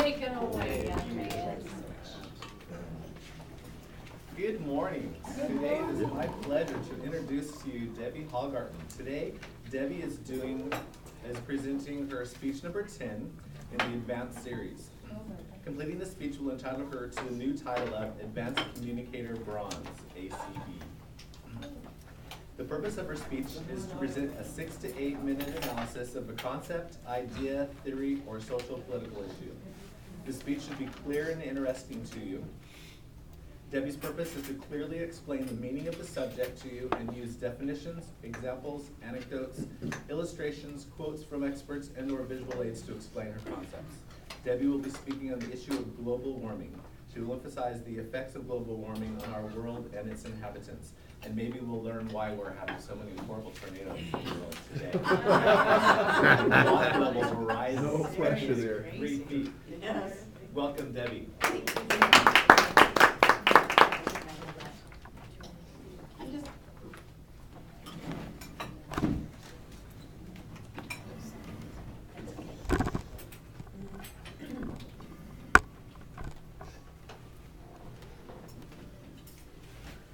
Take it away, Good morning. Today it is my pleasure to introduce to you Debbie Hallgarten. Today, Debbie is presenting her speech number 10 in the Advanced series. Completing the speech will entitle her to the new title of Advanced Communicator Bronze, ACB. The purpose of her speech is to present a 6 to 8 minute analysis of a concept, idea, theory, or social political issue. The speech should be clear and interesting to you. Debbie's purpose is to clearly explain the meaning of the subject to you and use definitions, examples, anecdotes, illustrations, quotes from experts, and/or visual aids to explain her concepts. Debbie will be speaking on the issue of global warming. She will emphasize the effects of global warming on our world and its inhabitants. And maybe we'll learn why we're having so many horrible tornadoes in the world today. Water levels are rising. No pressure there. 3 feet. Yes. Welcome, Debbie.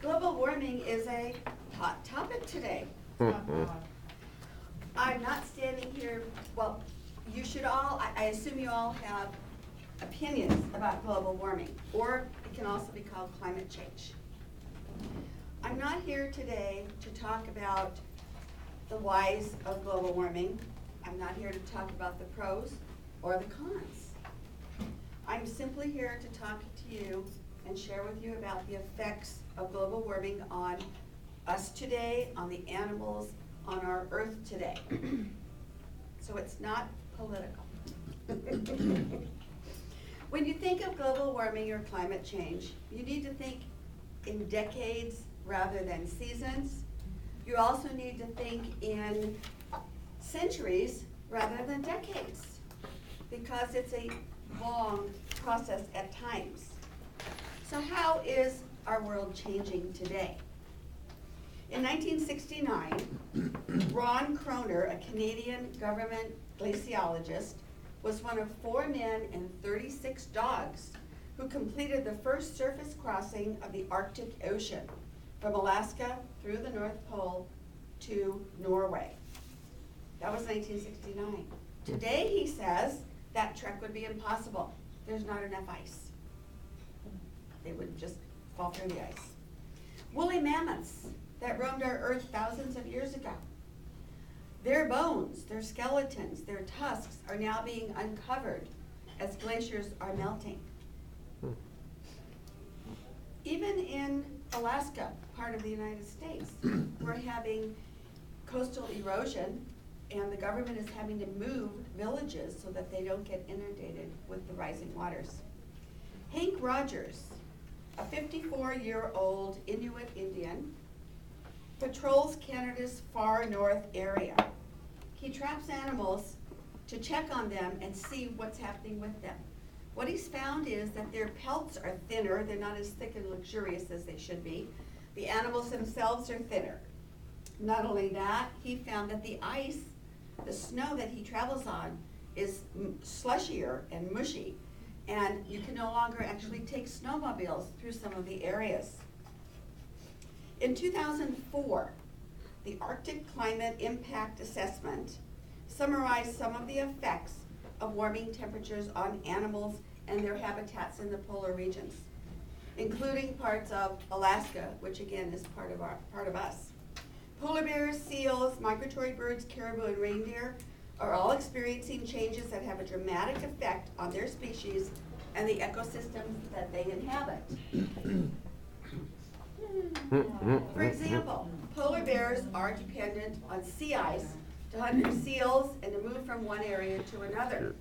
Global warming is a hot topic today. I'm not standing here, well, you should all, I assume you all have opinions about global warming, or it can also be called climate change. I'm not here today to talk about the whys of global warming. I'm not here to talk about the pros or the cons. I'm simply here to talk to you and share with you about the effects of global warming on us today, on the animals, on our earth today. So it's not political. When you think of global warming or climate change, you need to think in decades rather than seasons. You also need to think in centuries rather than decades, because it's a long process at times. So how is our world changing today? In 1969, Ron Kroner, a Canadian government glaciologist, was one of 4 men and 36 dogs who completed the first surface crossing of the Arctic Ocean from Alaska through the North Pole to Norway. That was 1969. Today, he says, that trek would be impossible. There's not enough ice. They would just fall through the ice. Woolly mammoths that roamed our earth thousands of years ago. Their bones, their skeletons, their tusks are now being uncovered as glaciers are melting. Even in Alaska, part of the United States, we're having coastal erosion, and the government is having to move villages so that they don't get inundated with the rising waters. Hank Rogers, a 54-year-old Inuit Indian, patrols Canada's far north area. He traps animals to check on them and see what's happening with them. What he's found is that their pelts are thinner. They're not as thick and luxurious as they should be. The animals themselves are thinner. Not only that, he found that the ice, the snow that he travels on, is slushier and mushy, and you can no longer actually take snowmobiles through some of the areas. In 2004, the Arctic Climate Impact Assessment summarized some of the effects of warming temperatures on animals and their habitats in the polar regions, including parts of Alaska, which again is part of us. Polar bears, seals, migratory birds, caribou, and reindeer are all experiencing changes that have a dramatic effect on their species and the ecosystems that they inhabit. For example, polar bears are dependent on sea ice to hunt for seals and to move from one area to another.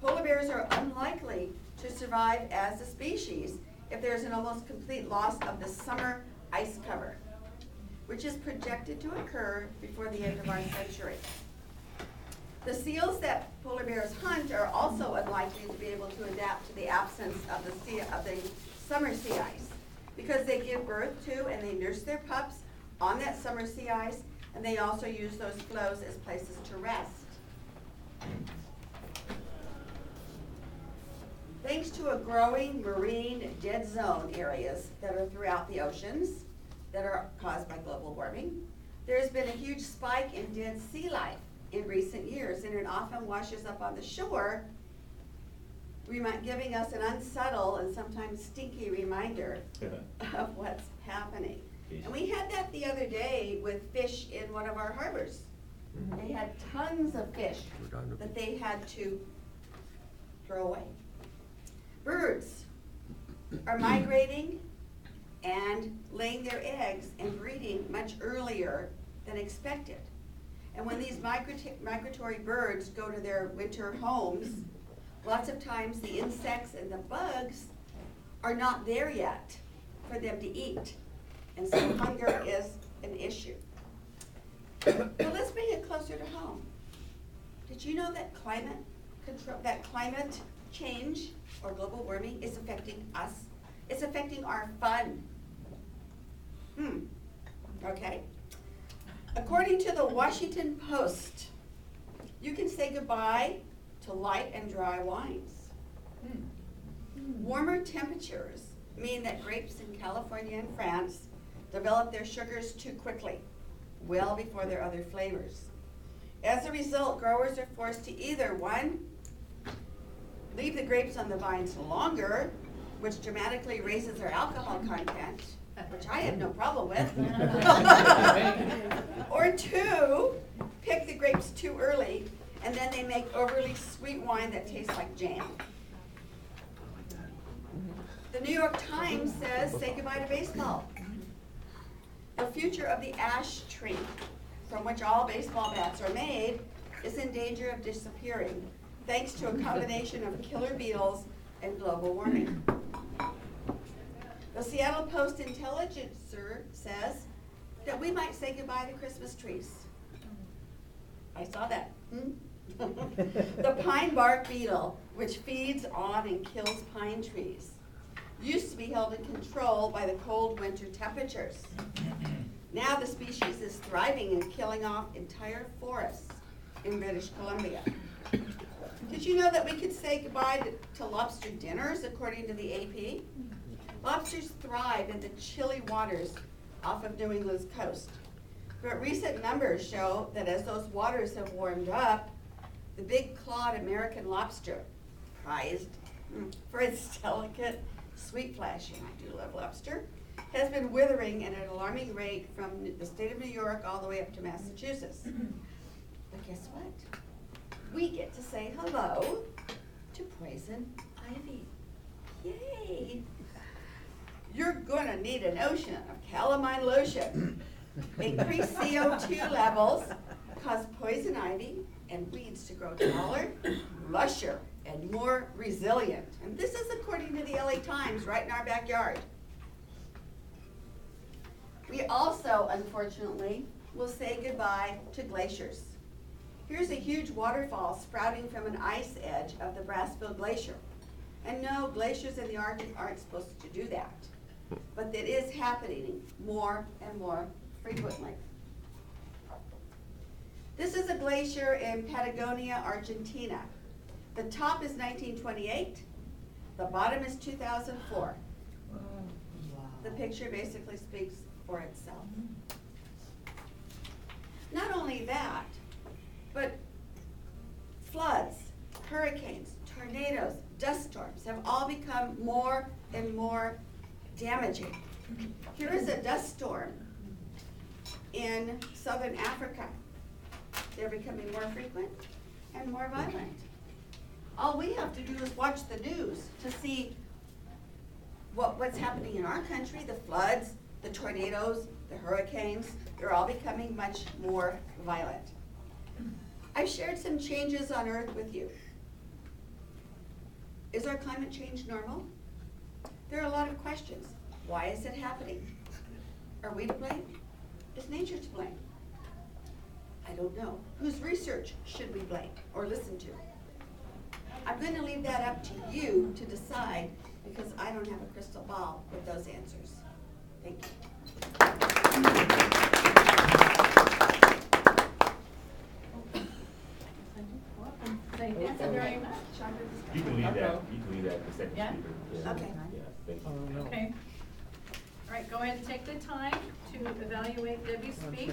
Polar bears are unlikely to survive as a species if there's an almost complete loss of the summer ice cover, which is projected to occur before the end of our century. The seals that polar bears hunt are also unlikely to be able to adapt to the absence of the summer sea ice, because they give birth to and they nurse their pups on that summer sea ice, and they also use those floes as places to rest. Thanks to a growing marine dead zone areas that are throughout the oceans that are caused by global warming, there's been a huge spike in dead sea life in recent years, and it often washes up on the shore, giving us an unsubtle and sometimes stinky reminder of what's happening. And we had that the other day with fish in one of our harbors. They had tons of fish that they had to throw away. Birds are migrating and laying their eggs and breeding much earlier than expected. And when these migratory birds go to their winter homes, lots of times the insects and the bugs are not there yet for them to eat. And so hunger is an issue. But let's bring it closer to home. Did you know that climate change or global warming is affecting us? It's affecting our fun. Okay. According to the Washington Post, you can say goodbye to light and dry wines. Warmer temperatures mean that grapes in California and France develop their sugars too quickly, well before their other flavors. As a result, growers are forced to either, one, leave the grapes on the vines longer, which dramatically raises their alcohol content, which I have no problem with, or two, pick the grapes too early, and then they make overly sweet wine that tastes like jam. The New York Times says, say goodbye to baseball. The future of the ash tree, from which all baseball bats are made, is in danger of disappearing, thanks to a combination of killer beetles and global warming. The Seattle Post-Intelligencer says that we might say goodbye to Christmas trees. I saw that. The pine bark beetle, which feeds on and kills pine trees, used to be held in control by the cold winter temperatures. Now the species is thriving and killing off entire forests in British Columbia. Did you know that we could say goodbye to lobster dinners, according to the AP? Lobsters thrive in the chilly waters off of New England's coast. But recent numbers show that as those waters have warmed up, the big clawed American lobster, prized for its delicate, sweet flesh, and I do love lobster, has been withering at an alarming rate from the state of New York all the way up to Massachusetts. But guess what? We get to say hello to poison ivy. Yay! You're gonna need an ocean of calamine lotion. Increased CO2 levels cause poison ivy and weeds to grow taller, lusher, and more resilient. And this is according to the LA Times, right in our backyard. We also, unfortunately, will say goodbye to glaciers. Here's a huge waterfall sprouting from an ice edge of the Brassville Glacier. And no, glaciers in the Arctic aren't supposed to do that. But it is happening more and more frequently. This is a glacier in Patagonia, Argentina. The top is 1928, the bottom is 2004. The picture basically speaks for itself. Not only that, but floods, hurricanes, tornadoes, dust storms have all become more and more damaging. Here is a dust storm in southern Africa. They're becoming more frequent and more violent. All we have to do is watch the news to see what's happening in our country. The floods, the tornadoes, the hurricanes, they're all becoming much more violent. I've shared some changes on Earth with you. Is our climate change normal? There are a lot of questions. Why is it happening? Are we to blame? Is nature to blame? I don't know. Whose research should we blame or listen to? I'm going to leave that up to you to decide, because I don't have a crystal ball with those answers. Thank you. Thank you very much. part of this? You can leave that, you can leave that the second Yeah? speaker. Okay. Yeah, thank you. Okay. All right, go ahead and take the time to evaluate Debbie's speech.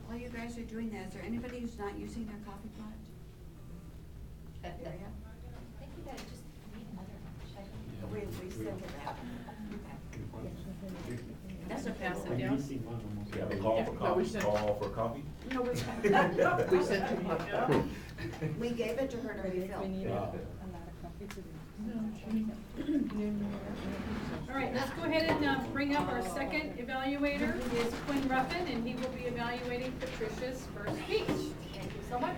While you guys are doing that, is there anybody who's not using their coffee pot? I Area? think you guys just need another one. We sent it out. Okay. That's a pass it down. Yeah, they call for coffee, call for coffee? No, we We sent to you. Yeah. We gave it to her to refill. All right, let's go ahead and bring up our second evaluator, is Quinn Ruffin, and he will be evaluating Patricia's first speech. Thank you so much.